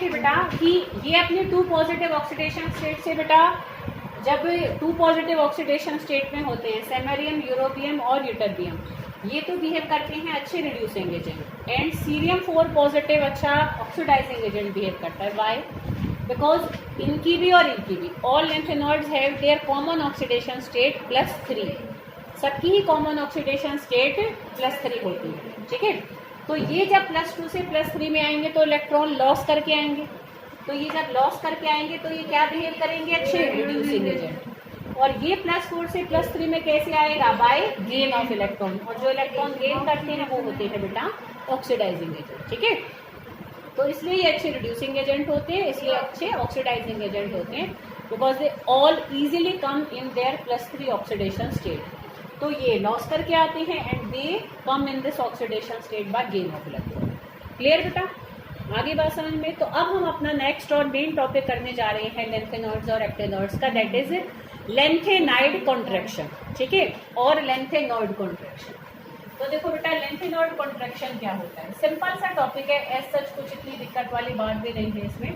थे बेटा कि ये अपने 2 पॉजिटिव ऑक्सीडेशन स्टेट से बेटा, जब 2 पॉजिटिव ऑक्सीडेशन स्टेट में होते हैं सेमेरियम, यूरोपियम और यूटर्बियम, ये तो बिहेव करते हैं अच्छे reducing agent, and cerium 4 positive अच्छा ऑक्सीडाइजिंग एजेंट बिहेव करता है। वाई? बिकॉज इनकी भी और इनकी भी all lanthanoids have their common oxidation state +3, सबकी ही कॉमन ऑक्सीडेशन स्टेट +3 होती है। ठीक है, तो ये जब +2 से +3 में आएंगे तो इलेक्ट्रॉन लॉस करके आएंगे, तो ये जब लॉस करके आएंगे तो ये क्या बिहेव करेंगे? अच्छे रिड्यूसिंग एजेंट। और ये +4 से +3 में कैसे आएगा? बाय गेन ऑफ इलेक्ट्रॉन, और जो इलेक्ट्रॉन गेन करते हैं वो होते हैं बेटा ऑक्सीडाइजिंग एजेंट। ठीक है, तो इसलिए ये अच्छे रिड्यूसिंग एजेंट होते हैं, इसलिए अच्छे ऑक्सीडाइजिंग एजेंट होते हैं, because they all easily come in their +3 oxidation state. तो ये लॉस करके आते हैं and they come in this oxidation state by gain of electron. Clear बेटा? आगे बात समझ में? तो अब हम अपना नेक्स्ट और मेन टॉपिक करने जा रहे हैं लैंथेनॉइड्स और एक्टेनॉइड्स का, दैट इज लैंथेनाइड कॉन्ट्रैक्शन। ठीक है, और लैंथेनॉइड कॉन्ट्रैक्शन। तो देखो बेटा लैंथेनॉइड कॉन्ट्रैक्शन क्या होता है? सिंपल सा टॉपिक है, एज सच कुछ इतनी दिक्कत वाली बात भी नहीं है इसमें।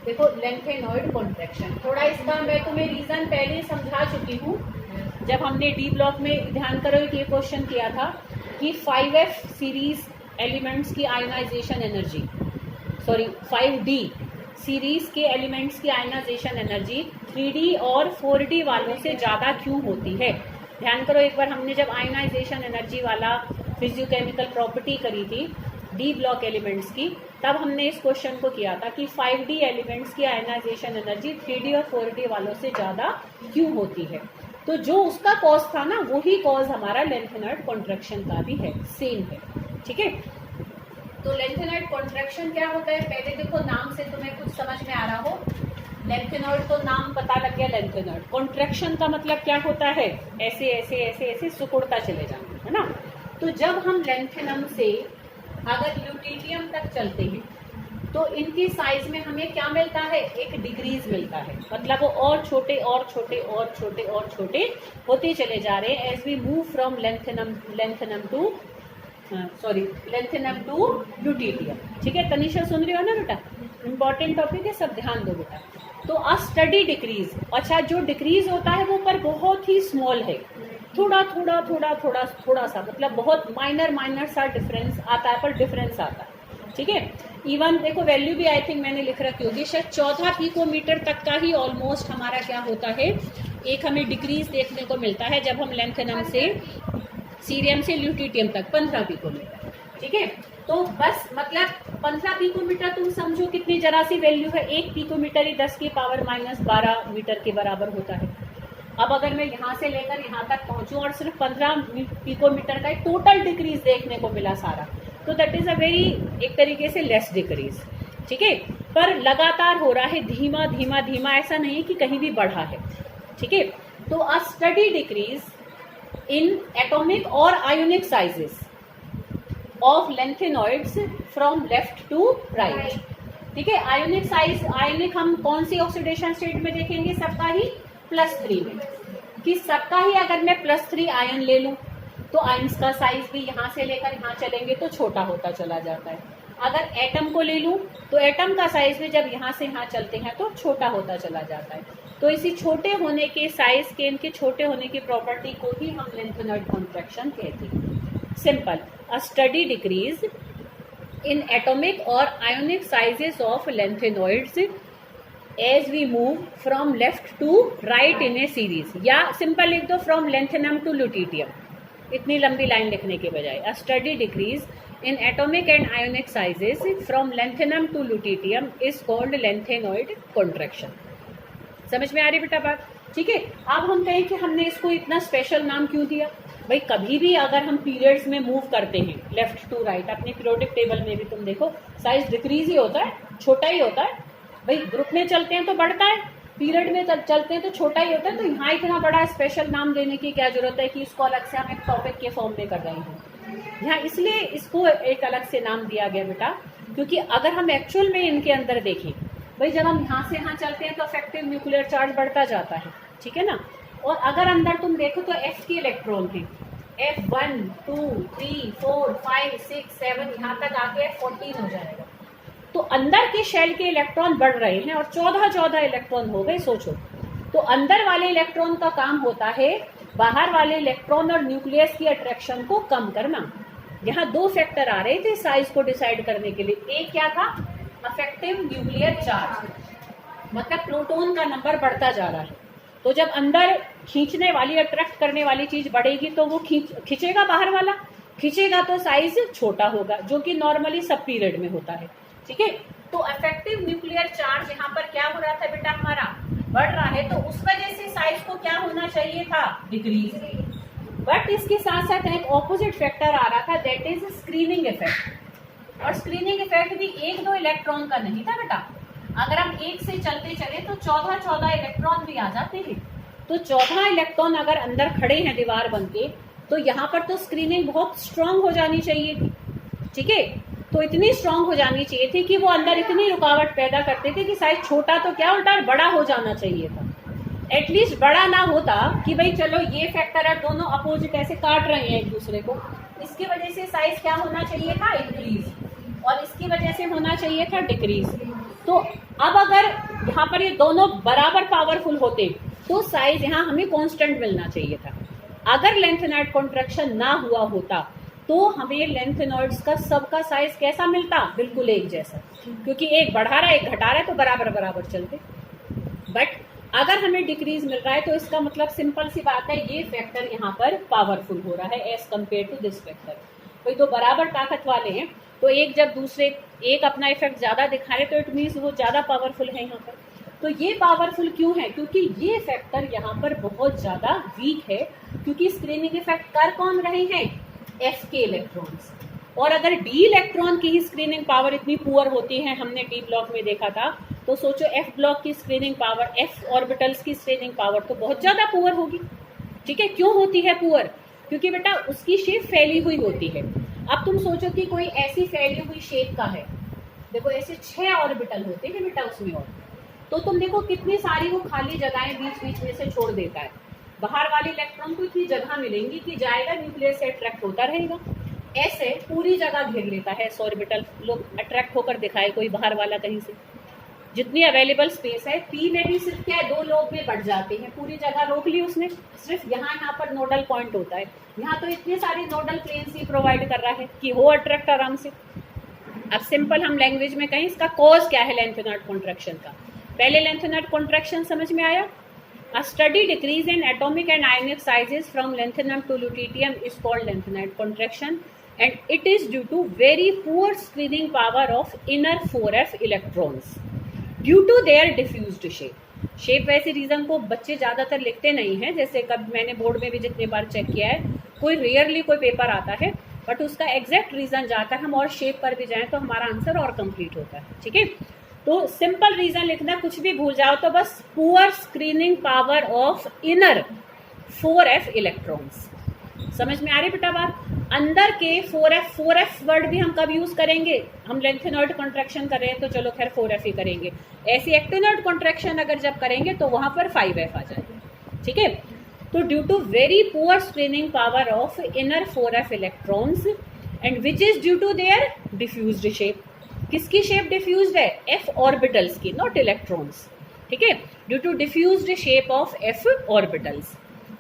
देखो लैंथेनॉइड कॉन्ट्रैक्शन, थोड़ा इसका मैं तुम्हें रीजन पहले ही समझा चुकी हूँ जब हमने डी ब्लॉक में, ध्यान करो कि ये क्वेश्चन किया था कि 5F सीरीज एलिमेंट्स की ionization energy, sorry 5D series के एलिमेंट्स की आयोनाइजेशन एनर्जी 3D और 4D वालों से ज़्यादा क्यों होती है। ध्यान करो, एक बार हमने जब आयोनाइजेशन एनर्जी वाला फिजियोकेमिकल प्रॉपर्टी करी थी डी ब्लॉक एलिमेंट्स की, तब हमने इस क्वेश्चन को किया था कि 5D एलिमेंट्स की आयोनाइजेशन एनर्जी 3D और 4D वालों से ज़्यादा क्यों होती है। तो जो उसका कॉज था ना, वही कॉज हमारा लैंथेनॉइड कॉन्ट्रैक्शन का भी है, सेम है। ठीक है, तो लैंथेनॉइड कॉन्ट्रैक्शन क्या होता है? पहले देखो नाम से तुम्हें कुछ समझ में आ रहा हो, लैंथेनॉइड तो नाम पता लग गया लैंथेनॉइड। कॉन्ट्रैक्शन का मतलब क्या होता है? ऐसे ऐसे ऐसे ऐसे सिकुड़ता चले जाना, है ना। तो जब हम लैंथेनम से अगर ल्यूटिटियम तक चलते हैं तो इनकी साइज में हमें क्या मिलता है? एक डिक्रीज मिलता है, मतलब वो और छोटे और छोटे और छोटे और छोटे होते चले जा रहे हैं as we move from lanthanum to lutetium. ठीक है, तनिषा सुन रही हो ना बेटा? इंपॉर्टेंट टॉपिक है, सब ध्यान दो बेटा। तो अ स्टडी डिक्रीज, अच्छा जो डिक्रीज होता है वो पर बहुत ही स्मॉल है, थोड़ा थोड़ा थोड़ा थोड़ा थोड़ा सा, मतलब बहुत माइनर सा डिफरेंस आता है, पर डिफरेंस आता है। ठीक है, इवन देखो वैल्यू भी आई थिंक मैंने लिख रखी होगी, शायद 14 पिकोमीटर तक का ही ऑलमोस्ट हमारा क्या होता है, एक हमें डिक्रीज देखने को मिलता है जब हम लैंथेनम से सीरियम से ल्यूटिटियम तक 15 पिकोमीटर। ठीक है, तो बस मतलब 15 पिकोमीटर तुम समझो कितनी जरा सी वैल्यू है, 1 पिकोमीटर ही 10⁻12 मीटर के बराबर होता है। अब अगर मैं यहाँ से लेकर यहाँ तक पहुँचूँ और सिर्फ 15 पिकोमीटर का टोटल डिक्रीज देखने को मिला सारा, तो दैट इज अ वेरी, एक तरीके से लेस डिक्रीज। ठीक है, पर लगातार हो रहा है, धीमा धीमा धीमा, ऐसा नहीं कि कहीं भी बढ़ा है। ठीक है, तो a steady decrease in atomic और ionic sizes of lanthanoids from left to right. ठीक है, आयोनिक साइज, आयोनिक हम कौन सी ऑक्सीडेशन स्टेट में देखेंगे? सबका ही +3 में, कि सबका ही अगर मैं +3 आयन ले लूं तो आयन्स का साइज भी यहाँ से लेकर यहाँ चलेंगे तो छोटा होता चला जाता है। अगर एटम को ले लूं तो एटम का साइज भी जब यहाँ से यहाँ चलते हैं तो छोटा होता चला जाता है। तो इसी छोटे होने के साइज के, इनके छोटे होने की प्रॉपर्टी को ही हम लैंथेनॉइड कॉन्ट्रैक्शन कहते हैं। Simple, a steady decrease in atomic और ionic sizes of lanthanoids as we move from left to right in a series, या सिंपल लिख दो फ्रॉम लैंथेनम टू ल्यूटिटियम, इतनी लंबी लाइन लिखने के बजाय। A steady decrease in atomic and ionic sizes from lanthanum to lutetium is called lanthanoid contraction. समझ में आ रही बेटा बात? ठीक है, अब हम कहें कि हमने इसको इतना स्पेशल नाम क्यों दिया? भाई कभी भी अगर हम पीरियड्स में मूव करते हैं लेफ्ट टू राइट, अपने पीरियोडिक टेबल में भी तुम देखो साइज डिक्रीज ही होता है, छोटा ही होता है। भाई ग्रुप में चलते हैं तो बढ़ता है, पीरियड में चलते हैं तो छोटा ही होता है। तो यहाँ इतना बड़ा स्पेशल नाम देने की क्या जरूरत है कि इसको अलग से हम एक टॉपिक के फॉर्म में कर रहे हैं। यहाँ इसलिए इसको एक अलग से नाम दिया गया बेटा, क्योंकि अगर हम एक्चुअल में इनके अंदर देखें, भाई जब हम यहाँ से यहाँ चलते हैं तो इफेक्टिव न्यूक्लियर चार्ज बढ़ता जाता है, ठीक है ना। और अगर अंदर तुम देखो तो F के इलेक्ट्रॉन हैं, F1 2 3 4 5 6 7, यहाँ तक आके F14 हो जाएगा। तो अंदर के शेल के इलेक्ट्रॉन बढ़ रहे हैं और 14 इलेक्ट्रॉन हो गए। सोचो, तो अंदर वाले इलेक्ट्रॉन का काम होता है बाहर वाले इलेक्ट्रॉन और न्यूक्लियस की अट्रैक्शन को कम करना। यहाँ दो फैक्टर आ रहे थे साइज को डिसाइड करने के लिए। एक क्या था, अफेक्टिव न्यूक्लियर चार्ज, मतलब प्रोटॉन का नंबर बढ़ता जा रहा है। तो जब अंदर खींचने वाली, अट्रैक्ट करने वाली चीज बढ़ेगी तो वो खींचेगा, बाहर वाला खींचेगा तो साइज छोटा होगा, जो कि नॉर्मली सब पीरियड में होता है। ठीक है, तो अफेक्टिव न्यूक्लियर चार्ज यहाँ पर क्या हो रहा था बेटा, हमारा बढ़ रहा है, तो उस वजह से साइज को क्या होना चाहिए था, डिक्रीज। बट इसके साथ साथ एक ऑपोजिट फैक्टर आ रहा था, दैट इज स्क्रीनिंग इफेक्ट। और स्क्रीनिंग इफेक्ट भी 1-2 इलेक्ट्रॉन का नहीं था बेटा। अगर हम एक से चलते चले तो 14 इलेक्ट्रॉन भी आ जाते हैं। तो 14 इलेक्ट्रॉन अगर अंदर खड़े हैं दीवार बन के, तो यहाँ पर तो स्क्रीनिंग बहुत स्ट्रांग हो जानी चाहिए थी। ठीक है, तो इतनी स्ट्रांग हो जानी चाहिए थी कि वो अंदर इतनी रुकावट पैदा करते थे कि साइज छोटा तो क्या, उल्टा बड़ा हो जाना चाहिए था। एटलीस्ट बड़ा ना होता कि भाई चलो ये फैक्टर है, दोनों अपोजिट ऐसे काट रहे हैं एक दूसरे को, इसकी वजह से साइज क्या होना चाहिए था, इंक्रीज, और इसकी वजह से होना चाहिए था डिक्रीज। तो अब अगर यहाँ पर ये दोनों बराबर पावरफुल होते तो साइज यहाँ हमें कांस्टेंट मिलना चाहिए था। अगर लेंथेनॉइड कॉन्ट्रैक्शन ना हुआ होता तो हमें लेंथेनॉइड्स का सबका साइज कैसा मिलता, बिल्कुल एक जैसा, क्योंकि एक बढ़ा रहा है एक घटा रहा है तो बराबर बराबर चलते। बट अगर हमें डिक्रीज मिल रहा है तो इसका मतलब सिंपल सी बात है, ये फैक्टर यहाँ पर पावरफुल हो रहा है as compare to this factor. कोई दो बराबर ताकत वाले हैं तो एक जब दूसरे एक अपना इफेक्ट ज्यादा दिखा रहे तो इट मीन्स वो ज्यादा पावरफुल है यहाँ पर। तो ये पावरफुल क्यों है, क्योंकि ये फैक्टर यहाँ पर बहुत ज्यादा वीक है, क्योंकि स्क्रीनिंग इफेक्ट कर कौन रहे हैं, एफ के इलेक्ट्रॉन्स। और अगर डी इलेक्ट्रॉन की ही स्क्रीनिंग पावर इतनी पुअर होती है, हमने डी ब्लॉक में देखा था, तो सोचो एफ ब्लॉक की स्क्रीनिंग पावर, एफ ऑर्बिटल्स की स्क्रीनिंग पावर तो बहुत ज्यादा पुअर होगी। ठीक है, क्यों होती है पुअर, क्योंकि बेटा उसकी शेप फैली हुई होती है। अब तुम सोचो कि कोई ऐसी फैली हुई शेप का है, देखो ऐसे 6 ऑर्बिटल होते हैं बेटा उसमें, और तो तुम देखो कितनी सारी वो खाली जगहें बीच बीच में से छोड़ देता है। बाहर वाले इलेक्ट्रॉन को इतनी जगह मिलेंगी कि जाएगा न्यूक्लियस से अट्रैक्ट होता रहेगा, ऐसे पूरी जगह घेर लेता है ऑर्बिटल, लोग अट्रैक्ट होकर दिखाए कोई बाहर वाला कहीं से। जितनी अवेलेबल स्पेस है, पी में भी सिर्फ क्या है, 2 लोब में बढ़ जाते हैं, पूरी जगह रोक ली उसने, सिर्फ यहाँ पर नोडल पॉइंट होता है। यहाँ तो इतने सारे नोडल प्लेन्स ही प्रोवाइड कर रहा है कि हो अट्रैक्ट आराम से। अब सिंपल हम लैंग्वेज में कहें, इसका कॉज क्या है लेंथेनॉइड कॉन्ट्रैक्शन का। पहले लेंथेनॉइड कॉन्ट्रैक्शन समझ में आया, A steady decrease in atomic and ionic sizes from lanthanum to lutetium is called lanthanide contraction, and it is due to very poor screening power of inner 4f electrons due to their diffused shape. Shape वैसे reason को बच्चे ज्यादातर लिखते नहीं हैं, जैसे कब मैंने बोर्ड में भी जितने बार चेक किया है, कोई रेयरली कोई पेपर आता है, बट उसका एग्जैक्ट रीजन जाकर हम और शेप पर भी जाएं तो हमारा आंसर और कंप्लीट होता है। ठीक है, तो सिंपल रीजन लिखना, कुछ भी भूल जाओ तो बस poor screening power of inner 4f electrons. समझ में आ रही बेटा बात। अंदर के 4f वर्ड भी हम कब यूज करेंगे, हम लेंथेनॉइड कॉन्ट्रैक्शन कर रहे हैं तो चलो खैर 4f ही करेंगे, ऐसी एक्टिनॉइड कॉन्ट्रैक्शन अगर जब करेंगे तो वहां पर 5f आ जाएगा। ठीक है, तो due to very poor screening power of inner 4f electrons and which is due to their diffused shape. किसकी शेप डिफ्यूज्ड है, एफ ऑर्बिटल्स की, नॉट इलेक्ट्रॉन्स। ठीक है, due to diffused shape of F orbitals.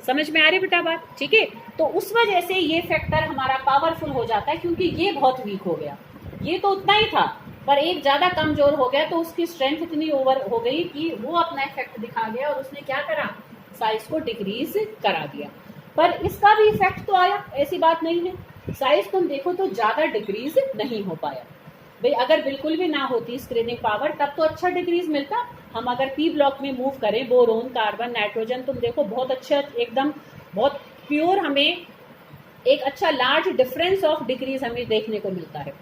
समझ में आ रही बेटा बात। ठीक है, तो उस वजह से ये फैक्टर हमारा पावरफुल हो जाता है, क्योंकि ये बहुत वीक हो गया, ये तो उतना ही था पर एक ज्यादा कमजोर हो गया, तो उसकी स्ट्रेंथ इतनी ओवर हो गई कि वो अपना इफेक्ट दिखा गया और उसने क्या करा, साइज को डिक्रीज करा दिया। पर इसका भी इफेक्ट तो आया, ऐसी बात नहीं है, साइज तुम देखो तो ज्यादा डिक्रीज नहीं हो पाया। भाई अगर बिल्कुल भी ना होती स्क्रीनिंग पावर तब तो अच्छा डिक्रीज मिलता। हम अगर पी ब्लॉक में मूव करें, बोरोन, कार्बन, नाइट्रोजन, तुम देखो बहुत अच्छा, एकदम बहुत प्योर, हमें एक अच्छा लार्ज डिफरेंस ऑफ डिक्रीज हमें देखने को मिलता है।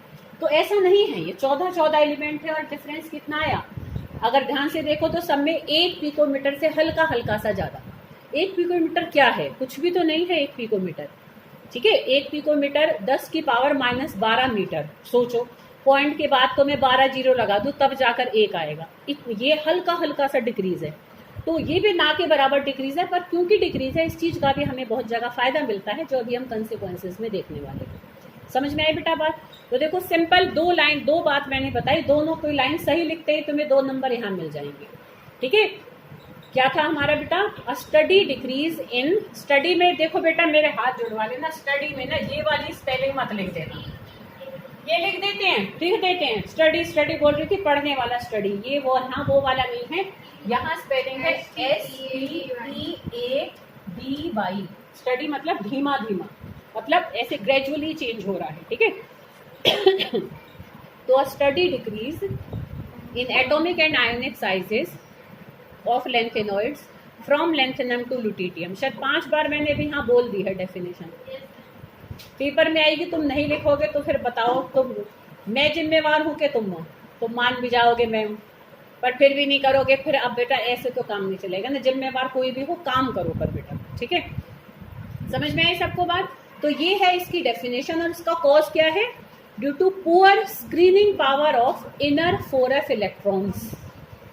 तो ऐसा नहीं है, ये 14 एलिमेंट है और डिफरेंस कितना आया, अगर ध्यान से देखो तो सब में 1 पिकोमीटर से हल्का हल्का सा ज्यादा। 1 पिकोमीटर क्या है, कुछ भी तो नहीं है 1 पिकोमीटर। ठीक है, 1 पिकोमीटर 10 की पावर -12 मीटर। सोचो पॉइंट के बाद तो मैं 12 जीरो लगा दूं तब जाकर 1 आएगा, ये हल्का हल्का सा डिक्रीज है। तो ये भी ना के बराबर डिक्रीज है, पर क्योंकि डिक्रीज है इस चीज का भी हमें बहुत जगह फायदा मिलता है, जो अभी हम कंसिक्वेंसेस में देखने वाले हैं। समझ में आई बेटा बात? तो देखो सिंपल दो बात मैंने बताई, दोनों कोई लाइन सही लिखते ही तुम्हें 2 नंबर यहाँ मिल जाएंगे। ठीक है, क्या था हमारा बेटा? अ स्टडी डिक्रीज इन, स्टडी में देखो बेटा मेरे हाथ जुड़वा लेना, स्टडी में ना ये वाली स्पेलिंग मत लिख देना, ये लिख देते हैं स्टडी, स्टडी बोल रही थी पढ़ने वाला स्टडी, ये वो यहाँ वो वाला नहीं है, यहाँ स्पेलिंग है STEADY, स्टडी मतलब धीमा धीमा, मतलब ऐसे ग्रेजुअली चेंज हो रहा है। ठीक है तो a steady decrease in atomic and ionic sizes of lanthanoids from lanthanum to lutetium. शायद 5 बार मैंने अभी यहाँ बोल दी है डेफिनेशन, पेपर में आएगी, तुम नहीं लिखोगे तो फिर बताओ तुम, मैं जिम्मेवार हूँ कि तुम मान भी जाओगे मैम, पर फिर भी नहीं करोगे, फिर अब बेटा ऐसे तो काम नहीं चलेगा ना, जिम्मेवार कोई भी हो काम करो पर बेटा। ठीक है, समझ में आई सबको बात? तो ये है इसकी डेफिनेशन, और इसका कॉज क्या है? Due to poor screening power of inner 4f electrons.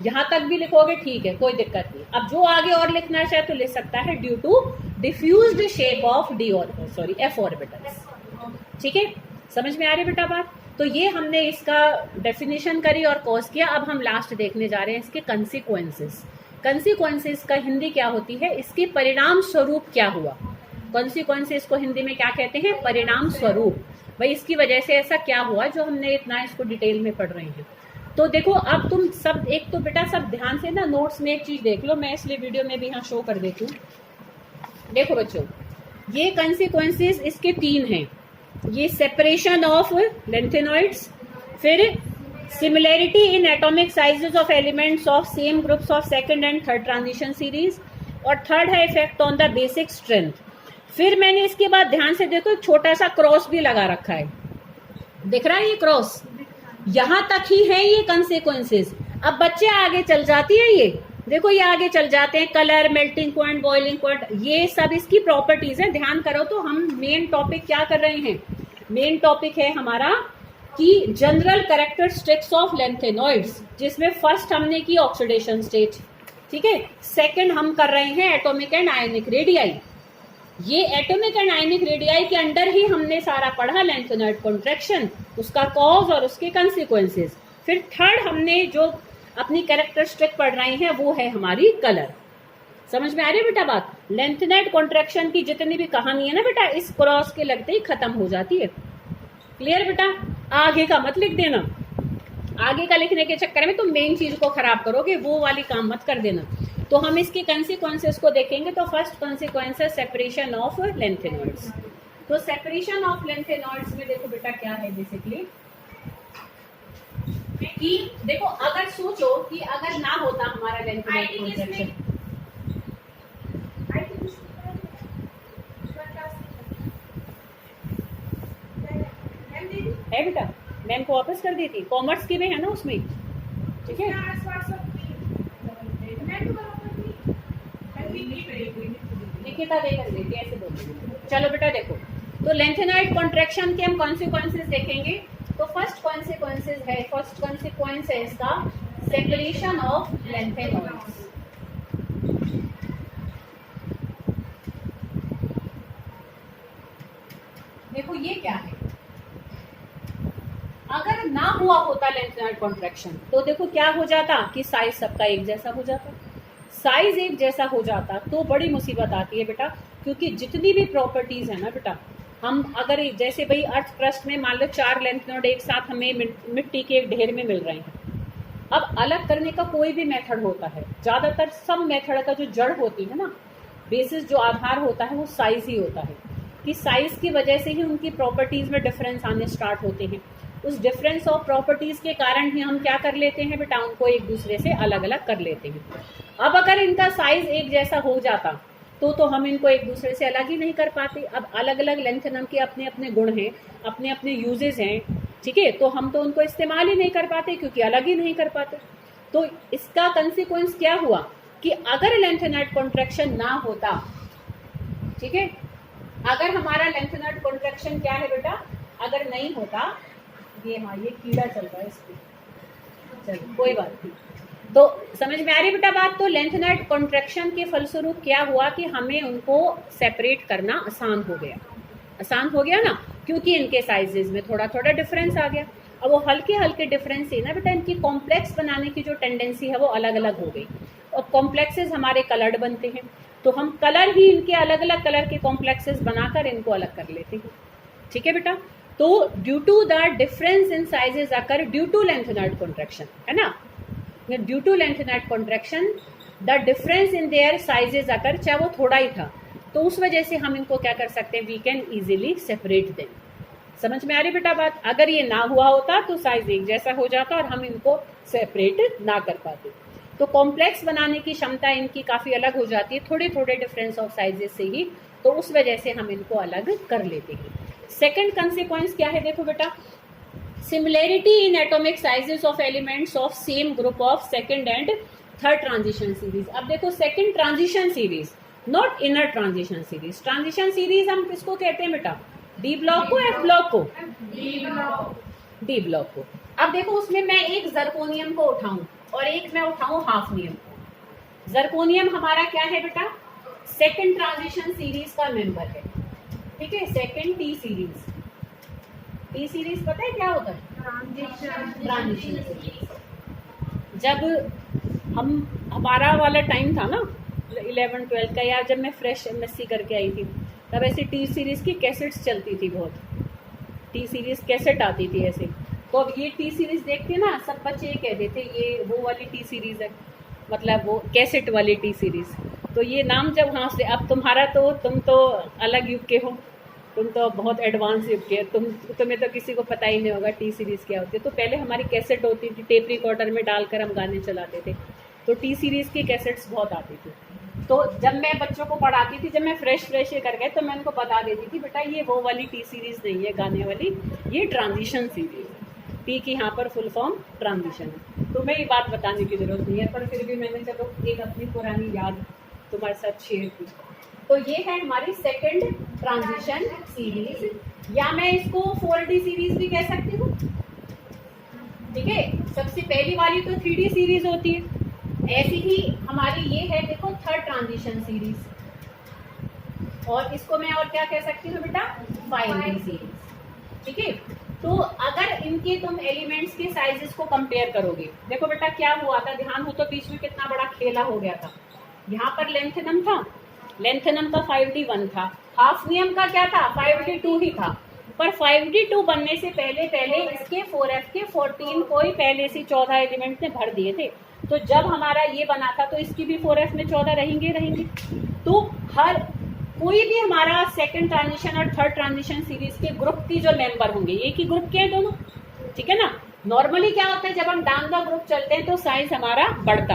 यहाँ तक भी लिखोगे ठीक है, कोई दिक्कत नहीं। अब जो आगे और लिखना चाहे तो लिख सकता है due to diffused shape of f orbitals. ठीक है, समझ में आ रही बेटा बात? तो ये हमने इसका डेफिनेशन करी और कॉज किया। अब हम लास्ट देखने जा रहे हैं इसके कंसिक्वेंसेस। कंसिक्वेंसेस का हिंदी क्या होती है? इसके परिणाम स्वरूप क्या हुआ? कॉन्सिक्वेंसेस को हिंदी में क्या कहते हैं? परिणाम स्वरूप। भाई इसकी वजह से ऐसा क्या हुआ जो हमने इतना इसको डिटेल में पढ़ रहे हैं। तो देखो अब तुम सब, एक तो बेटा सब ध्यान से ना नोट्स में एक चीज देख लो, मैं इसलिए वीडियो में भी यहाँ शो कर देती हूँ। देखो बच्चों, ये कंसिक्वेंसेस इसके 3 हैं। ये सेपरेशन ऑफ लेंथेनॉइड्स, फिर similarity in atomic sizes of elements of same groups of second and third transition series, और थर्ड है effect on the basic strength. फिर मैंने इसके बाद ध्यान से देखो एक छोटा सा क्रॉस भी लगा रखा है, दिख रहा है ये क्रॉस? यहां तक ही है ये कंसिक्वेंसेस। अब बच्चे आगे चल जाती है, ये देखो ये आगे चल जाते हैं, colour, melting point, boiling point, ये सब इसकी प्रॉपर्टीज है। ध्यान करो तो हम मेन टॉपिक क्या कर रहे हैं? मेन टॉपिक है हमारा कि जनरल कैरेक्टरिस्टिक्स ऑफ लेंथेनॉइड्स, जिसमें फर्स्ट हमने की ऑक्सीडेशन स्टेट, ठीक है, सेकंड हम कर रहे हैं एटॉमिक एंड आयनिक रेडियाई। ये एटॉमिक एंड आयनिक रेडियाई के अंडर ही हमने सारा पढ़ा, लेंथेनॉइड कॉन्ट्रैक्शन, उसका कॉज और उसके कंसिक्वेंसेस। फिर थर्ड हमने जो अपनी कैरेक्टरिस्टिक पढ़ रहे हैं वो है हमारी कलर। समझ में आ रही है बेटा बात? लेंथेनॉइड कॉन्ट्रैक्शन की जितनी भी कहानी है ना बेटा, इस क्रॉस के लगते ही खत्म हो जाती है। क्लियर बेटा? आगे का मत लिख देना, आगे का लिखने के चक्कर में तुम मेन चीज को खराब करोगे, वो वाली काम मत कर देना। तो हम इसके कंसिक्वेंसेस को देखेंगे। तो फर्स्ट कंसिक्वेंस है सेपरेशन ऑफ लेंथेनॉइड्स। तो सेपरेशन ऑफ लेंथेनॉइड्स में देखो बेटा क्या है बेसिकली, कि देखो अगर सोचो कि अगर ना होता हमारा लेंथेनॉइड कॉन्ट्रैक्शन, है बेटा, मैम को वापस कर दी थी, कॉमर्स की में है ना उसमें, ठीक है, निकिता देकर देती ऐसे बोल। चलो बेटा देखो, तो लेंथेनॉइड कॉन्ट्रैक्शन के हम कॉन्सिक्वेंसेस देखेंगे। तो फर्स्ट कॉन्सिक्वेंसेस है, फर्स्ट कॉन्सिक्वेंस है इसका सेपरेशन ऑफ लेंथेनॉइड्स। देखो ये क्या है, अगर ना हुआ होता लेंथेनॉइड कॉन्ट्रैक्शन तो देखो क्या हो जाता कि साइज सबका एक जैसा हो जाता। साइज एक जैसा हो जाता तो बड़ी मुसीबत आती है बेटा, क्योंकि जितनी भी प्रॉपर्टीज है ना बेटा, हम अगर जैसे भाई अर्थ क्रस्ट में मान लो 4 लेंथेनॉइड एक साथ हमें मिट्टी के एक ढेर में मिल रहे हैं। अब अलग करने का कोई भी मेथड होता है, ज्यादातर सब मेथड का जो जड़ होती है ना, बेसिस जो आधार होता है वो साइज ही होता है, कि साइज की वजह से ही उनकी प्रॉपर्टीज में डिफरेंस आने स्टार्ट होते हैं। उस डिफरेंस ऑफ प्रॉपर्टीज के कारण ही हम क्या कर लेते हैं बेटा, उनको एक दूसरे से अलग अलग कर लेते हैं। अब अगर इनका साइज एक जैसा हो जाता तो हम इनको एक दूसरे से अलग ही नहीं कर पाते। अब अलग अलग लेंथेनम के अपने अपने गुण हैं, अपने अपने यूजेस हैं, ठीक है, तो हम तो उनको इस्तेमाल ही नहीं कर पाते क्योंकि अलग ही नहीं कर पाते। तो इसका कंसिक्वेंस क्या हुआ कि अगर लेंथेनॉइड कॉन्ट्रैक्शन ना होता, ठीक है, अगर हमारा लेंथेनॉइड कॉन्ट्रैक्शन क्या है बेटा, अगर नहीं होता, ये हाँ ये कीड़ा चल रहा है इसको, चलो कोई बात नहीं। तो समझ में आ रही बेटा बात? तो लेंथेनॉइड कॉन्ट्रैक्शन के फलस्वरूप क्या हुआ कि हमें उनको सेपरेट करना आसान हो गया, आसान हो गया ना। क्योंकि इनके साइजेज में थोड़ा थोड़ा डिफरेंस आ गया। अब वो हल्के हल्के डिफरेंस से ना बेटा इनकी कॉम्प्लेक्स बनाने की जो टेंडेंसी है वो अलग अलग हो गई। और कॉम्प्लेक्सेस हमारे कलर्ड बनते हैं, तो हम कलर ही इनके अलग अलग कलर के कॉम्प्लेक्सेस बनाकर इनको अलग कर लेते हैं। ठीक है बेटा, तो due to the difference in sizes occur due to lanthanoid contraction, है ना, due to lanthanoid contraction the difference in their sizes occur, चाहे वो थोड़ा ही था, तो उस वजह से हम इनको क्या कर सकते हैं, we can easily separate them. समझ में आ रही बेटा बात? अगर ये ना हुआ होता तो साइज एक जैसा हो जाता और हम इनको सेपरेट ना कर पाते। तो कॉम्प्लेक्स बनाने की क्षमता इनकी काफ़ी अलग हो जाती है थोड़े थोड़े डिफरेंस ऑफ साइजेस से ही, तो उस वजह से हम इनको अलग कर लेते हैं। सेकेंड कंसिक्वेंस क्या है, देखो बेटा, similarity in atomic sizes of elements of same group of second and third transition series. अब देखो second transition series, not inner transition series. Transition series हम किसको कहते हैं बेटा, डी ब्लॉक को, एफ ब्लॉक को, डी ब्लॉक को। अब देखो उसमें मैं एक जर्कोनियम को उठाऊं और एक मैं उठाऊं हाफनियम को। जर्कोनियम हमारा क्या है बेटा, सेकेंड ट्रांजिशन सीरीज का मेंबर है, ठीक है, second T series. T series पता है क्या होता है, ट्रांजिशन सीरीज। जब हमारा वाला टाइम था ना 11-12 का, या जब मैं फ्रेश एमएससी करके आई थी, तब ऐसे टी सीरीज की कैसेट्स चलती थी बहुत, टी सीरीज कैसेट आती थी ऐसे। तो अब ये टी सीरीज देखते ना सब बच्चे ये कहते थे ये वो वाली टी सीरीज है, मतलब वो कैसेट वाली टी सीरीज। तो ये नाम जब वहाँ से, अब तुम्हारा तो तुम तो अलग युग के हो, तुम तो बहुत एडवांस युग के, तुम्हें तो किसी को पता ही नहीं होगा टी सीरीज क्या होती है। तो पहले हमारी कैसेट होती थी, टेप रिकॉर्डर में डालकर हम गाने चलाते थे, तो टी सीरीज की कैसेट्स बहुत आती थी। तो जब मैं बच्चों को पढ़ाती थी, जब मैं फ्रेश ये कर गए, तो मैं उनको बता देती थी बेटा ये वो वाली टी सीरीज नहीं है गाने वाली, ये ट्रांजिशन सीरीज है। टी की यहाँ पर फुल फॉर्म ट्रांजिशन है। तो मैं ये बात बताने की जरूरत नहीं है, पर फिर भी मैंने चलो एक अपनी पुरानी याद तुम्हारे साथ शेयर की। तो ये है हमारी सेकेंड ट्रांजिशन सीरीज, या मैं इसको 4D सीरीज भी कह सकती हूँ। ठीक है, सबसे पहली वाली तो 3D सीरीज होती है, ऐसी ही हमारी ये है देखो थर्ड ट्रांजिशन सीरीज, और इसको मैं और क्या कह सकती हूँ बेटा, 5D सीरीज। ठीक है, तो अगर इनके तुम एलिमेंट्स के साइजेस को कंपेयर करोगे, देखो बेटा क्या हुआ था, ध्यान हो तो बीच में कितना बड़ा खेला हो गया था। यहाँ पर लेंथेनम था, लेंथेनम का 5D1 था, हाफनियम का क्या था, 5D2 ही था। पर 5D2 बनने से पहले पहले इसके 4F के 14 को ही पहले से 14 एलिमेंट ने भर दिए थे। तो जब हमारा ये बना था तो इसकी भी 4F में 14 रहेंगे। तो हर कोई भी हमारा सेकंड ट्रांजिशन और थर्ड ट्रांजिशन सीरीज के ग्रुप की जो मेंबर होंगे, एक ही ग्रुप के हैं दोनों, ठीक है ना। नॉर्मली क्या होता है, जब हम डाउन द ग्रुप चलते हैं तो साइज हमारा बढ़ता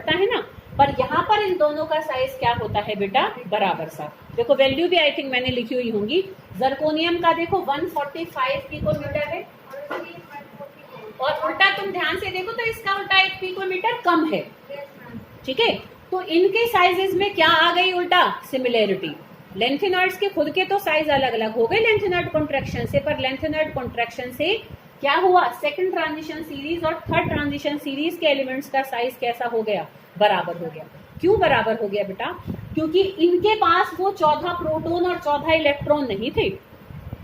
है ना, पर यहाँ पर इन दोनों का साइज क्या होता है बेटा, बराबर सा। देखो वैल्यू भी आई थिंक मैंने लिखी हुई होंगी। जर्कोनियम का देखो 145 पिकोमीटर है, और उल्टा तुम ध्यान से देखो तो इसका उल्टा 1 पिकोमीटर कम है। ठीक है, तो इनके साइजेस में क्या आ गई उल्टा, सिमिलैरिटी। लेंथेनॉइड्स के खुद के तो साइज अलग अलग हो गए लेंथेनॉइड कॉन्ट्रैक्शन से, पर लेंथेनॉइड कॉन्ट्रैक्शन से क्या हुआ, सेकंड ट्रांजिशन सीरीज और थर्ड ट्रांजिशन सीरीज के एलिमेंट्स का साइज कैसा हो गया, बराबर हो गया। क्यों बराबर हो गया बेटा, क्योंकि इनके पास वो 14 प्रोटॉन और 14 इलेक्ट्रॉन नहीं थे,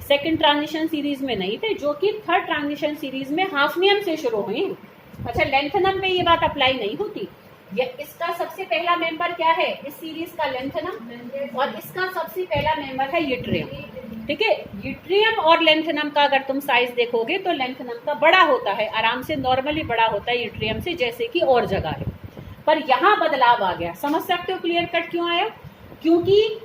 सेकंड ट्रांजिशन सीरीज में नहीं थे, जो कि थर्ड ट्रांजिशन सीरीज में हाफनियम से शुरू हुई। अच्छा, लेंथेनम में ये बात अप्लाई नहीं होती। ये इसका सबसे पहला मेंबर क्या है इस सीरीज का, लेंथेनम, और इसका सबसे पहला मेंबर है यूट्रियम। ठीक है, यूट्रियम और लेंथेनम का अगर तुम साइज देखोगे तो लेंथेनम का बड़ा होता है, आराम से नॉर्मली बड़ा होता है यूट्रियम से, जैसे कि और जगह है। पर यहाँ बदलाव आ गया, समझ सकते हो क्लियर कट क्यों आया, क्योंकि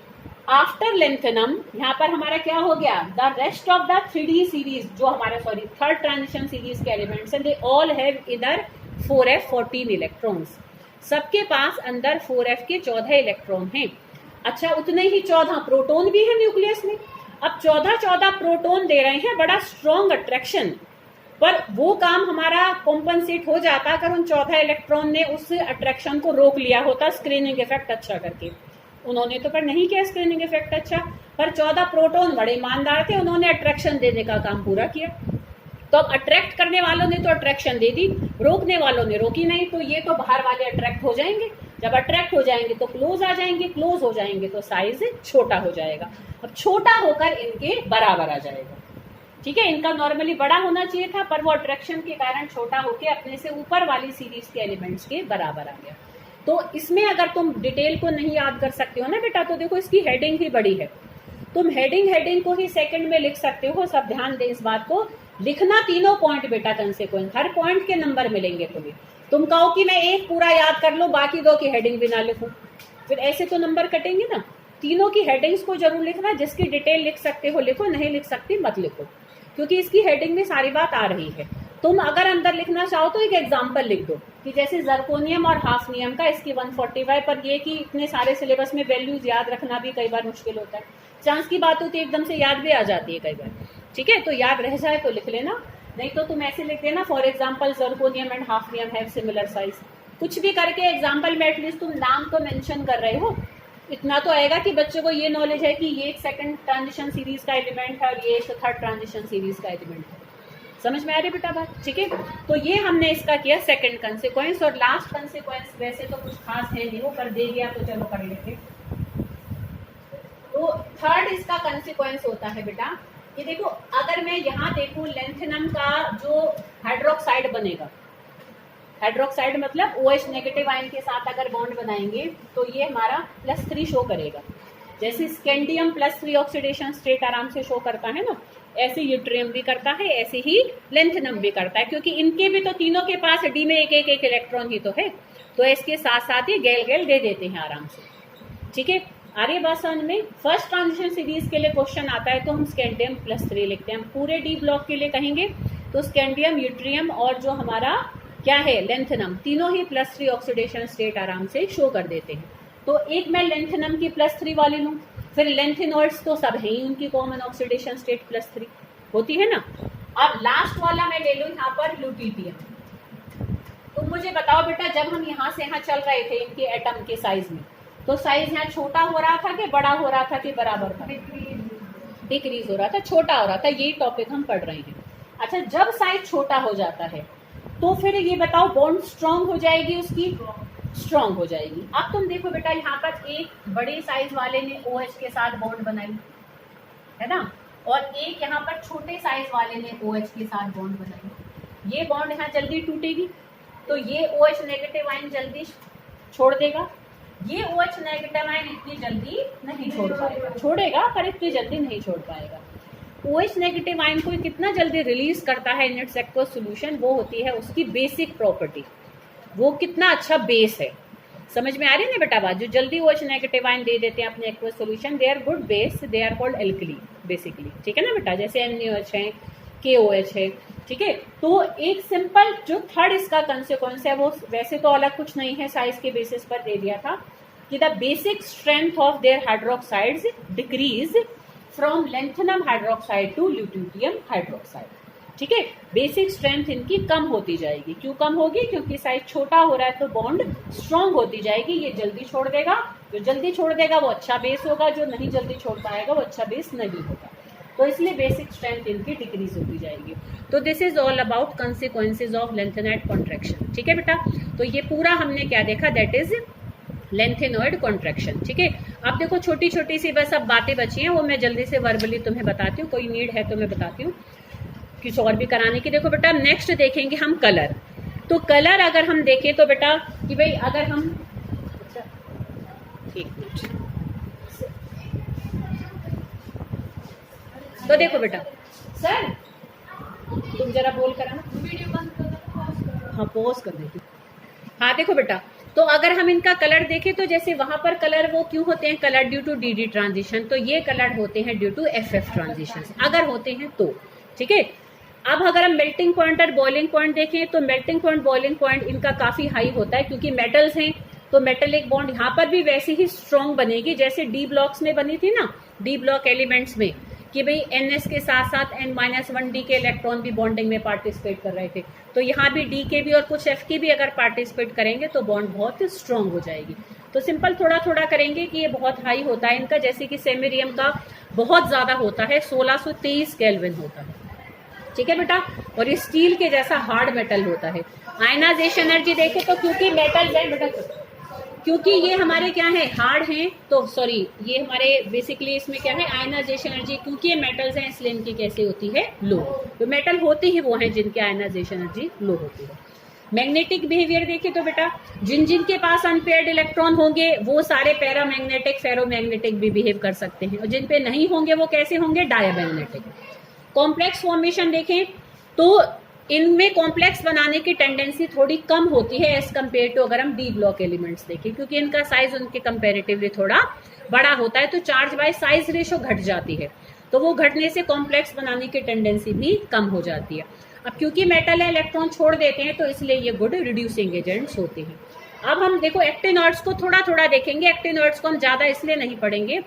आफ्टर लेंथेनम यहाँ पर हमारा क्या हो गया, the rest of the 3D series, जो हमारा थर्ड ट्रांजिशन सीरीज के एलिमेंट्स हैं, दे ऑल हैव इधर 4F 14 इलेक्ट्रॉन्स, सबके पास अंदर 4F के 14 इलेक्ट्रॉन हैं। अच्छा, उतने ही 14 प्रोटॉन भी है न्यूक्लियस में। अब 14 प्रोटॉन दे रहे हैं, बड़ा स्ट्रॉन्ग अट्रैक्शन, पर वो काम हमारा कॉम्पनसेट हो जाता अगर उन 14 इलेक्ट्रॉन ने उस अट्रैक्शन को रोक लिया होता स्क्रीनिंग इफेक्ट अच्छा करके। उन्होंने तो पर नहीं किया स्क्रीनिंग इफेक्ट अच्छा, पर 14 प्रोटॉन बड़े ईमानदार थे, उन्होंने अट्रैक्शन देने का काम पूरा किया। तो अब अट्रैक्ट करने वालों ने तो अट्रैक्शन दे दी, रोकने वालों ने रोकी नहीं, तो ये तो बाहर वाले अट्रैक्ट हो जाएंगे। जब अट्रैक्ट हो जाएंगे तो क्लोज आ जाएंगे, क्लोज हो जाएंगे तो साइज छोटा हो जाएगा। अब छोटा होकर इनके बराबर आ जाएगा, ठीक है। इनका नॉर्मली बड़ा होना चाहिए था, पर वो अट्रैक्शन के कारण छोटा होकर अपने से ऊपर वाली सीरीज के एलिमेंट्स के बराबर आ गया। तो इसमें अगर तुम डिटेल को नहीं याद कर सकते हो ना बेटा, तो देखो इसकी हेडिंग ही बड़ी है, तुम हेडिंग को ही सेकंड में लिख सकते हो। सब ध्यान दे इस बात को, लिखना तीनों पॉइंट बेटा कंसेक्वेंस, हर पॉइंट के नंबर मिलेंगे तुम्हें। तुम कहो कि मैं एक पूरा याद कर लो बाकी दो की हेडिंग भी ना लिखूं, फिर ऐसे तो नंबर कटेंगे ना। तीनों की हेडिंग्स को जरूर लिखना, जिसकी डिटेल लिख सकते हो लिखो, नहीं लिख सकती मत लिखो, क्योंकि इसकी हेडिंग में सारी बात आ रही है। तुम अगर अंदर लिखना चाहो तो एक एग्जाम्पल लिख दो कि जैसे जर्कोनियम और हाफनियम का, इसकी 145, पर ये कि इतने सारे सिलेबस में वैल्यूज याद रखना भी कई बार मुश्किल होता है, चांस की बात होती है एकदम से याद भी आ जाती है कई बार, ठीक है। तो याद रह जाए तो लिख लेना, नहीं तो तुम ऐसे लिख देना for example zirconium and hafnium have similar size, कुछ भी करके एग्जाम्पल में एटलीस्ट तुम नाम तो मेंशन कर रहे हो। इतना तो आएगा कि बच्चों को ये नॉलेज है कि ये एक सेकंड ट्रांजिशन सीरीज का एलिमेंट है और ये एक थर्ड ट्रांजिशन सीरीज का एलिमेंट है। समझ में आ रही बेटा बात, ठीक है। तो ये हमने इसका किया सेकंड कंसेक्वेंस, और लास्ट कंसेक्वेंस वैसे तो कुछ खास है नहीं, वो कर दे गया तो चलो कर लेते। तो थर्ड इसका कंसेक्वेंस होता है बेटा कि देखो, अगर मैं यहाँ देखूं लेंथेनम का जो हाइड्रोक्साइड बनेगा, हाइड्रोक्साइड मतलब OH नेगेटिव आयन के साथ अगर बॉन्ड बनाएंगे तो ये हमारा +3 शो करेगा। जैसे स्कैंडियम +3 ऑक्सीडेशन स्टेट आराम से शो करता है ना, ऐसे यूट्रियम भी करता है, ऐसे ही लेंथेनम भी करता है, क्योंकि इनके भी तो तीनों के पास डी में एक इलेक्ट्रॉन ही तो है, तो इसके साथ साथ ही गैल गैल दे देते हैं आराम से, ठीक है। आर्य बात समझ में। फर्स्ट ट्रांजिशन सीरीज के लिए क्वेश्चन आता है तो हम स्कैंडियम +3 लिखते हैं। हम पूरे डी ब्लॉक के लिए कहेंगे तो स्कैंडियम, यूट्रियम और जो हमारा क्या है लेंथेनम, तीनों ही +3 ऑक्सीडेशन स्टेट आराम से शो कर देते हैं। तो एक मैं लेंथेनम की +3 वाली लूँ, फिर लेंथेनॉइड्स तो सब है ही, उनकी कॉमन ऑक्सीडेशन स्टेट +3 होती है ना। अब लास्ट वाला मैं ले लूँ यहाँ पर ल्यूटिटियम। तुम मुझे बताओ बेटा, जब हम यहाँ से यहाँ चल रहे थे इनके एटम के साइज में, तो साइज यहाँ छोटा हो रहा था कि बड़ा हो रहा था कि बराबर था? डिक्रीज हो रहा था, छोटा हो रहा था, यही टॉपिक हम पढ़ रहे हैं। अच्छा, जब साइज छोटा हो जाता है तो फिर ये बताओ बॉन्ड स्ट्रांग हो जाएगी, उसकी स्ट्रांग हो जाएगी। अब तुम देखो बेटा, यहाँ पर एक बड़े साइज वाले ने OH के साथ बॉन्ड बनाई है ना, और एक यहाँ पर छोटे साइज वाले ने OH के साथ बॉन्ड बनाई। ये बॉन्ड यहाँ जल्दी टूटेगी तो ये OH नेगेटिव आयन जल्दी छोड़ देगा, ये OH नेगेटिव आयन इतनी जल्दी नहीं छोड़ पाएगा, छोड़ेगा पर इतनी जल्दी नहीं छोड़ पाएगा। OH नेगेटिव आयन को कितना जल्दी रिलीज करता है इन इट्स एक्वस सॉल्यूशन, वो होती है उसकी बेसिक प्रॉपर्टी, वो कितना अच्छा बेस है। समझ में आ रही है ना बेटा बात, जो जल्दी OH नेगेटिव आयन दे देते हैं अपने aqueous solution, they are good base, they are called alkali basically, ठीक है ना बेटा। जैसे NaOH है, KOH है, ठीक है। तो एक सिंपल जो थर्ड इसका कंसेक्वेंस है, वो वैसे तो अलग कुछ नहीं है, साइज के बेसिस पर दे दिया था कि the basic strength of their hydroxides decrease from lanthanum hydroxide to lutetium hydroxide, ठीक है। बेसिक स्ट्रेंथ इनकी कम होती जाएगी। क्यों कम होगी? क्योंकि साइज छोटा हो रहा है तो बॉन्ड स्ट्रांग होती जाएगी, ये जल्दी छोड़ देगा, जो जल्दी छोड़ देगा वो अच्छा बेस होगा, जो नहीं जल्दी छोड़ पाएगा वो अच्छा बेस नहीं होगा, तो इसलिए बेसिक स्ट्रेंथ इनकी डिक्रीज होती जाएगी। तो this is all about consequences of lanthanide contraction, ठीक है बेटा। तो ये पूरा हमने क्या देखा, दैट इज लेंथेनॉइड कॉन्ट्रैक्शन, ठीक है। अब देखो छोटी छोटी सी बस अब बातें बची हैं, वो मैं जल्दी से वर्बली तुम्हें बताती हूँ, कोई नीड है तो मैं बताती हूँ कुछ और भी कराने की। देखो बेटा, नेक्स्ट देखेंगे हम कलर। तो कलर अगर हम देखें तो बेटा कि भाई अगर हम, अच्छा एक मिनट, तो देखो बेटा, सर तुम जरा बोल करा ना, वीडियो बंद कर दो, हाँ पॉज कर देती। हाँ देखो बेटा, तो अगर हम इनका कलर देखें तो जैसे वहां पर कलर वो क्यों होते हैं, colour due to D transition, तो ये कलर होते हैं ड्यू टू FF ट्रांजिशन, अगर होते हैं तो, ठीक है। अब अगर हम मेल्टिंग पॉइंट और बॉइलिंग पॉइंट देखें तो मेल्टिंग पॉइंट बॉइलिंग पॉइंट इनका काफी हाई होता है, क्योंकि मेटल्स हैं तो मेटेलिक बॉन्ड यहाँ पर भी वैसे ही स्ट्रॉन्ग बनेगी जैसे डी ब्लॉक्स में बनी थी ना, डी ब्लॉक एलिमेंट्स में, कि भाई NS के साथ साथ N-1D के इलेक्ट्रॉन भी बॉन्डिंग में पार्टिसिपेट कर रहे थे, तो यहाँ भी D के भी और कुछ F के भी अगर पार्टिसिपेट करेंगे तो बॉन्ड बहुत स्ट्रॉन्ग हो जाएगी। तो सिंपल थोड़ा थोड़ा करेंगे कि ये बहुत हाई होता है इनका, जैसे कि सेमेरियम का बहुत ज्यादा होता है, 1623 केल्विन होता है, ठीक है बेटा। और ये स्टील के जैसा हार्ड मेटल होता है। आयनाइजेशन एनर्जी देखे तो क्योंकि मेटल है बेटा, क्योंकि ये हमारे क्या है, हार्ड हैं, तो सॉरी ये हमारे बेसिकली इसमें क्या है, आयनाइजेशन एनर्जी, क्योंकि ये मेटल्स हैं इसलिए इनकी कैसे होती है, लो। तो मेटल होते ही वो हैं जिनकी आयनाइजेशन एनर्जी लो होती है। मैग्नेटिक बिहेवियर देखें तो बेटा जिन जिन के पास अनपेयर्ड इलेक्ट्रॉन होंगे वो सारे पैरामैग्नेटिक फेरोमैग्नेटिक भी बिहेव कर सकते हैं, और जिन पे नहीं होंगे वो कैसे होंगे, डायमैग्नेटिक। कॉम्प्लेक्स फॉर्मेशन देखें तो इनमें कॉम्प्लेक्स बनाने की टेंडेंसी थोड़ी कम होती है एज कम्पेयर टू अगर हम डी ब्लॉक एलिमेंट्स देखें, क्योंकि इनका साइज उनके कंपेरेटिवली थोड़ा बड़ा होता है, तो चार्ज बाय साइज रेशो घट जाती है, तो वो घटने से कॉम्प्लेक्स बनाने की टेंडेंसी भी कम हो जाती है। अब क्योंकि मेटल है इलेक्ट्रॉन छोड़ देते हैं तो इसलिए ये गुड रिड्यूसिंग एजेंट्स होते हैं। अब हम देखो एक्टिनॉइड्स को थोड़ा थोड़ा देखेंगे, एक्टिनॉइड्स को हम ज्यादा इसलिए नहीं पढ़ेंगे,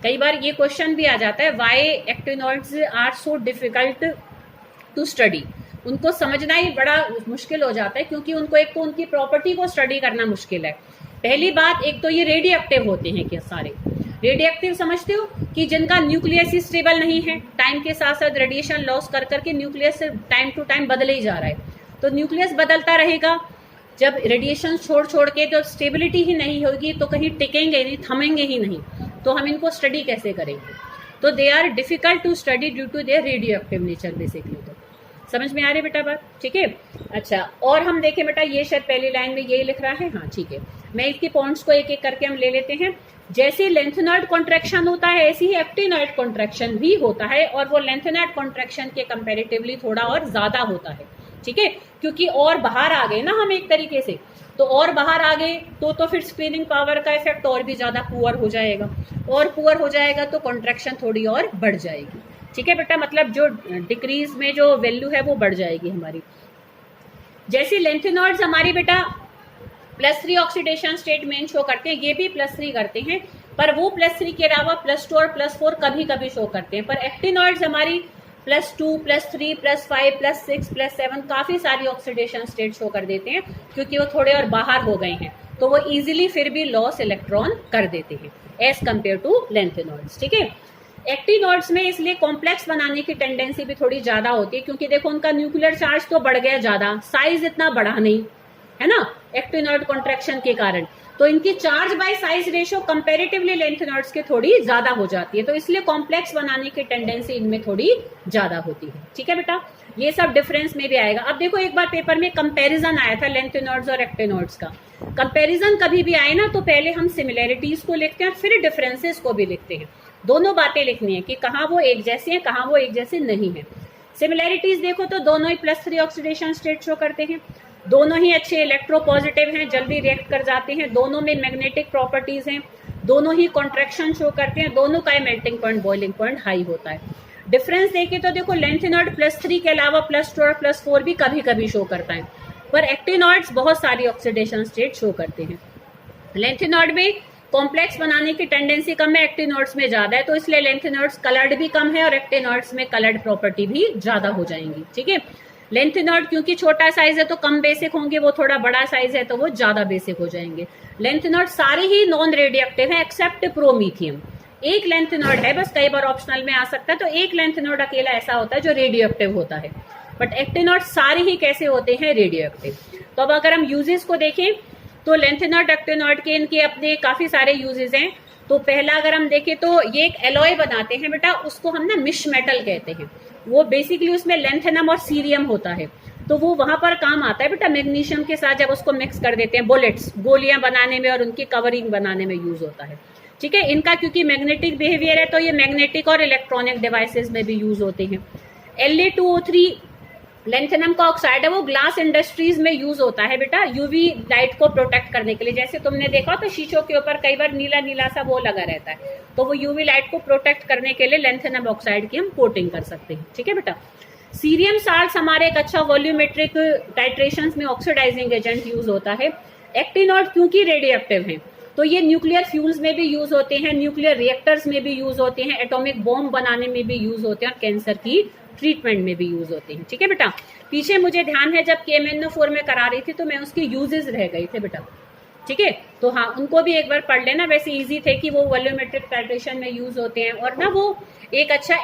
कई बार ये क्वेश्चन भी आ जाता है, why actinoids are so difficult to study. उनको समझना ही बड़ा मुश्किल हो जाता है, क्योंकि उनको एक तो उनकी प्रॉपर्टी को स्टडी करना मुश्किल है। पहली बात, एक तो ये रेडियो एक्टिव होते हैं, क्या सारे रेडियो एक्टिव समझते हो कि जिनका न्यूक्लियस ही स्टेबल नहीं है, टाइम के साथ साथ रेडिएशन लॉस कर करके न्यूक्लियस टाइम टू टाइम बदले ही जा रहा है, तो न्यूक्लियस बदलता रहेगा, जब रेडिएशन छोड़ छोड़ के जब स्टेबिलिटी ही नहीं होगी तो कहीं टिकेंगे नहीं, थमेंगे ही नहीं, तो हम इनको स्टडी कैसे करेंगे। तो they are difficult to study due to their radioactive nature basically. तो समझ में आ रही बेटा बात, ठीक है। अच्छा, और हम देखें बेटा, ये शायद पहली लाइन में यही लिख रहा है, हाँ ठीक है, मैं इसके पॉइंट्स को एक एक करके हम ले लेते हैं। जैसे लेंथेनॉइड कॉन्ट्रैक्शन होता है ऐसे ही एक्टिनॉइड कॉन्ट्रैक्शन भी होता है, और वो लेंथेनॉइड कॉन्ट्रैक्शन के कंपैरेटिवली थोड़ा और ज्यादा होता है, ठीक है, क्योंकि और बाहर आ गए ना हम एक तरीके से, तो और बाहर आ गए तो फिर स्क्रीनिंग पावर का इफेक्ट और भी ज्यादा पुअर हो जाएगा, और पुअर हो जाएगा तो कॉन्ट्रैक्शन थोड़ी और बढ़ जाएगी, ठीक है बेटा, मतलब जो डिक्रीज में जो वैल्यू है वो बढ़ जाएगी हमारी। जैसे लेंथेनॉइड्स हमारी बेटा +3 ऑक्सीडेशन स्टेट मेन शो करते हैं, ये भी +3 करते हैं, पर वो +3 के अलावा +2 और +4 कभी कभी शो करते हैं, पर एक्टिनॉइड्स हमारी +2, +3, +5, +6, +7 काफी सारी ऑक्सीडेशन स्टेट शो कर देते हैं, क्योंकि वो थोड़े और बाहर हो गए हैं, तो वो इजीली फिर भी लॉस इलेक्ट्रॉन कर देते हैं एज कंपेयर टू लेंथेनॉइड्स, ठीक है। एक्टिनॉइड्स में इसलिए कॉम्प्लेक्स बनाने की टेंडेंसी भी थोड़ी ज्यादा होती है, क्योंकि देखो उनका न्यूक्लियर चार्ज तो बढ़ गया ज्यादा, साइज इतना बढ़ा नहीं है ना एक्टिनॉइड कॉन्ट्रैक्शन के कारण, तो इनकी charge by size ratio comparatively lanthanoids के थोड़ी ज्यादा हो जाती है, तो इसलिए कॉम्प्लेक्स बनाने की टेंडेंसी इनमें थोड़ी ज्यादा होती है, ठीक है बेटा, ये सब डिफरेंस में भी आएगा। अब देखो एक बार पेपर में कंपैरिजन आया था लेंथेनॉइड्स और एक्टिनॉइड्स का, कंपैरिजन कभी भी आए ना तो पहले हम सिमिलैरिटीज को लिखते हैं फिर डिफरेंसेस को भी लिखते हैं, दोनों बातें लिखनी है कि कहाँ वो एक जैसे हैं कहाँ वो एक जैसे नहीं है। सिमिलैरिटीज देखो तो दोनों ही +3 ऑक्सीडेशन स्टेट शो करते हैं, दोनों ही अच्छे इलेक्ट्रोपॉजिटिव हैं, जल्दी रिएक्ट कर जाते हैं, दोनों में मैग्नेटिक प्रॉपर्टीज हैं, दोनों ही कॉन्ट्रैक्शन शो करते हैं, दोनों का melting point boiling point high होता है। डिफरेंस देखें तो देखो लेंथेनॉइड +3 के अलावा +2 और +4 भी कभी कभी शो करता है, पर एक्टिनॉइड्स बहुत सारी ऑक्सीडेशन स्टेट शो करते हैं। लेंथेनॉइड में कॉम्प्लेक्स बनाने की टेंडेंसी कम है, एक्टिनॉइड्स में ज्यादा है, तो इसलिए लेंथेनॉइड्स कलर्ड भी कम है और एक्टिनॉइड्स में कलर्ड प्रॉपर्टी भी ज्यादा हो जाएंगी, ठीक है। लेंथेनॉइड क्योंकि छोटा साइज है तो कम बेसिक होंगे, वो थोड़ा बड़ा साइज है तो वो ज्यादा बेसिक हो जाएंगे। लेंथेनॉइड सारे ही नॉन रेडियो एक्टिव है एक्सेप्ट प्रोमीथियम, एक लेंथेनॉइड है बस, कई बार ऑप्शनल में आ सकता है, तो एक लेंथेनॉइड अकेला ऐसा होता है जो रेडियो एक्टिव होता है, बट एक्टिनॉइड सारे ही कैसे होते हैं, रेडियो एक्टिव। तो अब अगर हम यूजेस को देखें तो लेंथेनॉइड एक्टिनॉइड के इनके अपने काफी सारे यूजेस हैं। तो पहला अगर हम देखें तो ये एक एलॉय बनाते हैं बेटा, उसको हम ना मिश मेटल कहते हैं, वो बेसिकली उसमें लेंथेनम और सीरियम होता है, तो वो वहां पर काम आता है बेटा मैग्नीशियम के साथ, जब उसको मिक्स कर देते हैं बुलेट्स गोलियां बनाने में और उनकी कवरिंग बनाने में यूज होता है, ठीक है। इनका क्योंकि मैग्नेटिक बिहेवियर है तो ये मैग्नेटिक और इलेक्ट्रॉनिक डिवाइसेस में भी यूज होते हैं। La2O3 लेंथेनम का ऑक्साइड है, वो ग्लास इंडस्ट्रीज में यूज होता है बेटा यूवी लाइट को प्रोटेक्ट करने के लिए, जैसे तुमने देखा तो शीशों के ऊपर कई बार नीला नीला सा वो लगा रहता है, तो वो यूवी लाइट को प्रोटेक्ट करने के लिए लेंथेनम ऑक्साइड की हम कोटिंग कर सकते हैं, ठीक है बेटा। सीरियम साल्ट्स हमारे एक अच्छा वॉल्यूमेट्रिक टाइट्रेशंस में ऑक्सीडाइजिंग एजेंट यूज होता है। एक्टिनॉइड क्योंकि रेडियो एक्टिव है तो ये न्यूक्लियर फ्यूल्स में भी यूज होते हैं, न्यूक्लियर रिएक्टर्स में भी यूज होते हैं, एटॉमिक बॉम्ब बनाने में भी यूज होते हैं और कैंसर की ट्रीटमेंट में भी यूज होते हैं, ठीक है बेटा। पीछे मुझे ध्यान है जब KMnO4 में करा रही थी तो मैं उसके यूजेस रह गई थे बेटा, ठीक है, तो हाँ उनको भी एक बार पढ़ लेना, वैसे इजी थे कि वो वॉल्यूमेट्रिक टाइट्रेशन में यूज होते हैं और ना वो एक अच्छा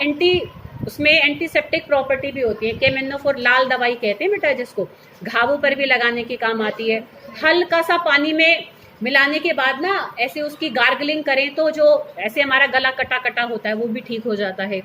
उसमें एंटीसेप्टिक प्रॉपर्टी भी होती है। KMnO4 लाल दवाई कहते हैं बेटा जिसको घावों पर भी लगाने के काम आती है। हल्का सा पानी में मिलाने के बाद ना ऐसे उसकी गार्गलिंग करें तो जो ऐसे हमारा गला कटा कटा होता है वो भी ठीक हो जाता है।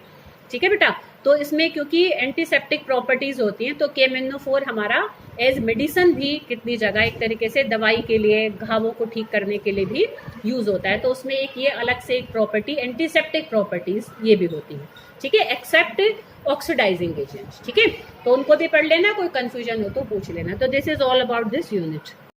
ठीक है बेटा, तो इसमें क्योंकि एंटीसेप्टिक प्रॉपर्टीज होती हैं तो KMnO4 हमारा एज मेडिसिन भी कितनी जगह एक तरीके से दवाई के लिए, घावों को ठीक करने के लिए भी यूज होता है। तो उसमें एक ये अलग से एक प्रॉपर्टी एंटीसेप्टिक प्रॉपर्टीज ये भी होती है। ठीक है, एक्सेप्ट ऑक्सीडाइजिंग एजेंट। ठीक है, तो उनको भी पढ़ लेना, कोई कंफ्यूजन हो तो पूछ लेना। तो this is all about this unit.